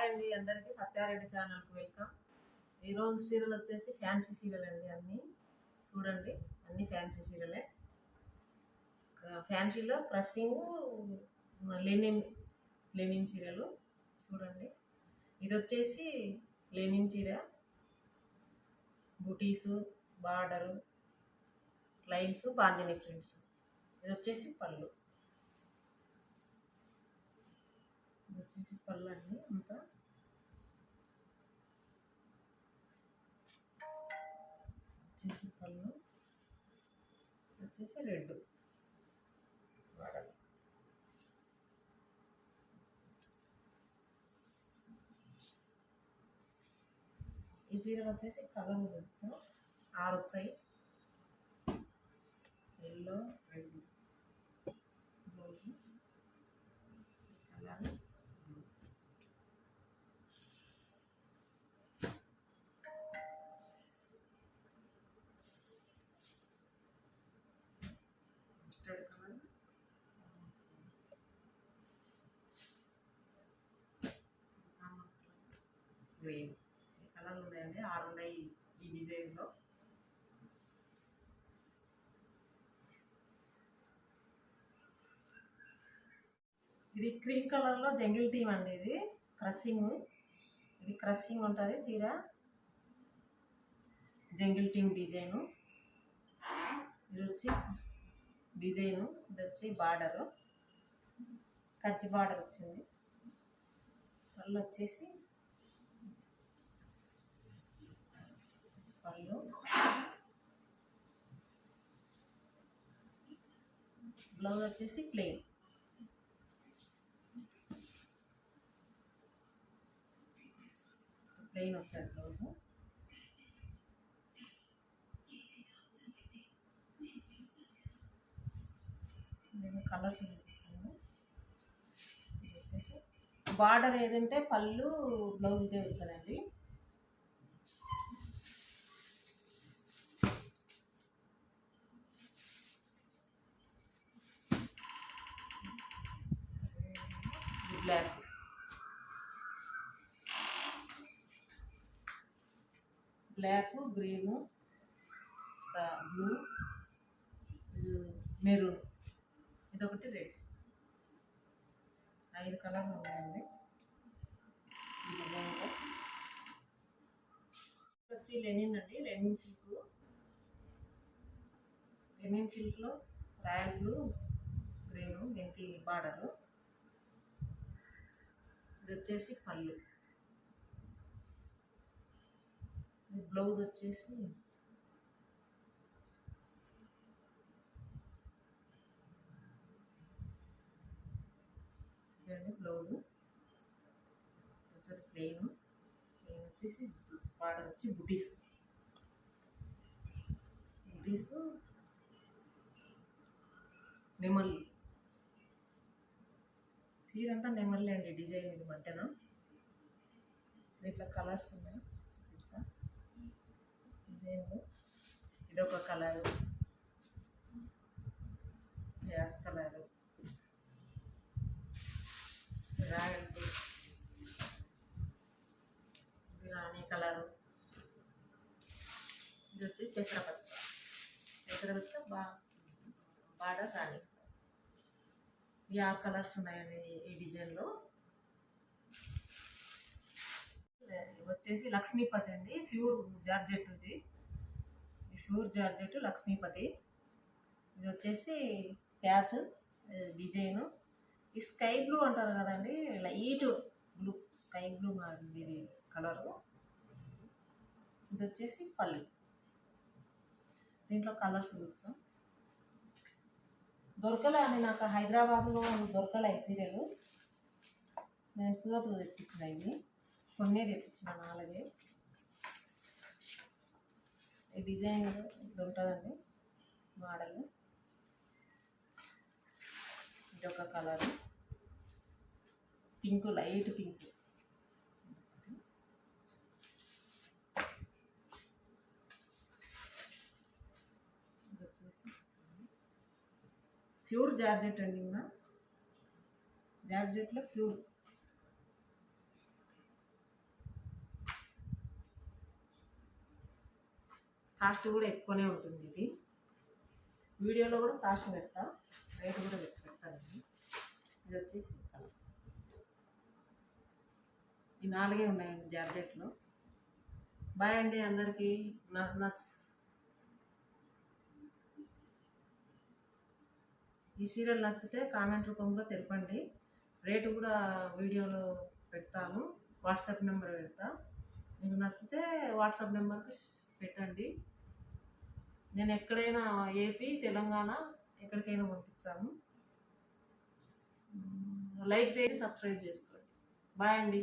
అండి అందరికీ సత్యారెడ్డి ఛానల్కి వెల్కమ్. ఈరోజు సీరియల్ వచ్చేసి ఫ్యాన్సీ సీరియల్ అండి. అన్నీ చూడండి, అన్ని ఫ్యాన్సీ సీరియలే. ఫ్యాన్సీలో క్రస్సింగ్ లెనిన్ లెనిన్ చీరలు చూడండి. ఇది వచ్చేసి లెనిన్ చీర, booties, border, lines, bandhani prints. ఇది వచ్చేసి పళ్ళు. ఇది వచ్చేసి పళ్ళు అండి. అంతా వచ్చేసి పళ్ళు వచ్చేసి రెడ్ బార్డర్. ఈ చీరలు వచ్చేసి కలర్ వచ్చా 6 వచ్చాయి. Yellow, red, blouse colour. Mustard colour, green. ఈ కలర్లు ఉన్నాయండి, 6 ఉన్నాయి ఈ డిజైన్లో. ఇది క్రీమ్ కలర్లో జంగిల్ టీమ్ అండి. ఇది క్రస్సింగ్, ఇది క్రస్సింగ్ ఉంటుంది చీర. Jungle team design. ఇది వచ్చి డిజైను, ఇది వచ్చి బార్డరు, కచ్చి బార్డర్ వచ్చింది. పళ్ళు వచ్చేసి పళ్ళు, బ్లౌజ్ వచ్చేసి ప్లెయిన్. ప్లెయిన్ వచ్చారు బ్లౌజు. నేను కలర్స్ చూపించాను. ఇది వచ్చేసి బార్డర్ ఏదంటే పళ్ళు, బ్లౌజ్ ఇదే వచ్చానండి. Black, black, green, blue, maroon, ఇదొకటి రెడ్. 5 కలర్లు ఉన్నాయండి ఈ డిజైన్లో. వచ్చి లెనిన్ అండి, లెనిన్ సిల్క్. లెనిన్ సిల్క్లో రాయల్ బ్లూ, గ్రీను, మెంతి బార్డరు. ఇది వచ్చేసి పళ్ళు. బ్లౌజ్ వచ్చేసి ఇదండి బ్లౌజు. వచ్చేసి ప్లెయిన్. ప్లెయిన్ వచ్చేసి బార్డర్ వచ్చి బుటీస్. బుటీసు నెమలి. చీర అంతా నెమలి అండి డిజైన్. ఇది మధ్యన దీంట్లో కలర్స్ ఉన్నాయి, చూపించా డిజైన్లో. ఇదొక colour, ash colour, royal blue, ఇది రాణి కలరు. ఇది వచ్చి పెసరపచ్చ. పెసరపచ్చ బార్డర్ రాణి. ఈ 6 కలర్స్ ఉన్నాయండి ఈ డిజైన్లో. వచ్చేసి లక్ష్మీపతి అండి, ప్యూర్ జార్జెట్. ఇది ప్యూర్ జార్జెట్ లక్ష్మీపతి. ఇది వచ్చేసి ప్యాచ్ డిజైను. ఈ స్కై బ్లూ అంటారు కదండి, లైట్ బ్లూ, స్కై బ్లూ మారింది ఇది కలరు. ఇది వచ్చేసి పళ్ళు. దీంట్లో కలర్స్ చూస్తాం. దొరకలే అండి నాకు, హైదరాబాద్లో దొరకలే ఈ చీరలు. నేను సూరత్లో తెప్పించిన, ఇవి కొన్నే తెప్పించిన, 4. ఈ డిజైన్ ఇది ఉంటుందండి మోడల్. ఇదొక కలరు, పింక్, లైట్ పింక్. ఇది వచ్చేసి ప్యూర్ జార్జెట్ అండి. ఇంకా జార్జెట్లో ప్యూర్ కాస్ట్ కూడా ఎక్కువనే ఉంటుంది. ఇది వీడియోలో కూడా కాస్ట్ పెడతా, రేటు కూడా పెడతానండి. ఇది వచ్చేసి ఈ 4 ఉన్నాయండి జార్జెట్లు. బాయ్ అండి అందరికీ. ఈ సీరియల్ నచ్చితే కామెంట్ రూపంలో తెలపండి. రేటు కూడా వీడియోలో పెడతాను, వాట్సాప్ నెంబర్ పెడతా. మీకు నచ్చితే వాట్సాప్ నెంబర్కి పెట్టండి. నేను ఎక్కడైనా ఏపీ, తెలంగాణ ఎక్కడికైనా పంపిస్తాను. లైక్ చేయండి, సబ్స్క్రైబ్ చేసుకోండి. బాయ్ అండి.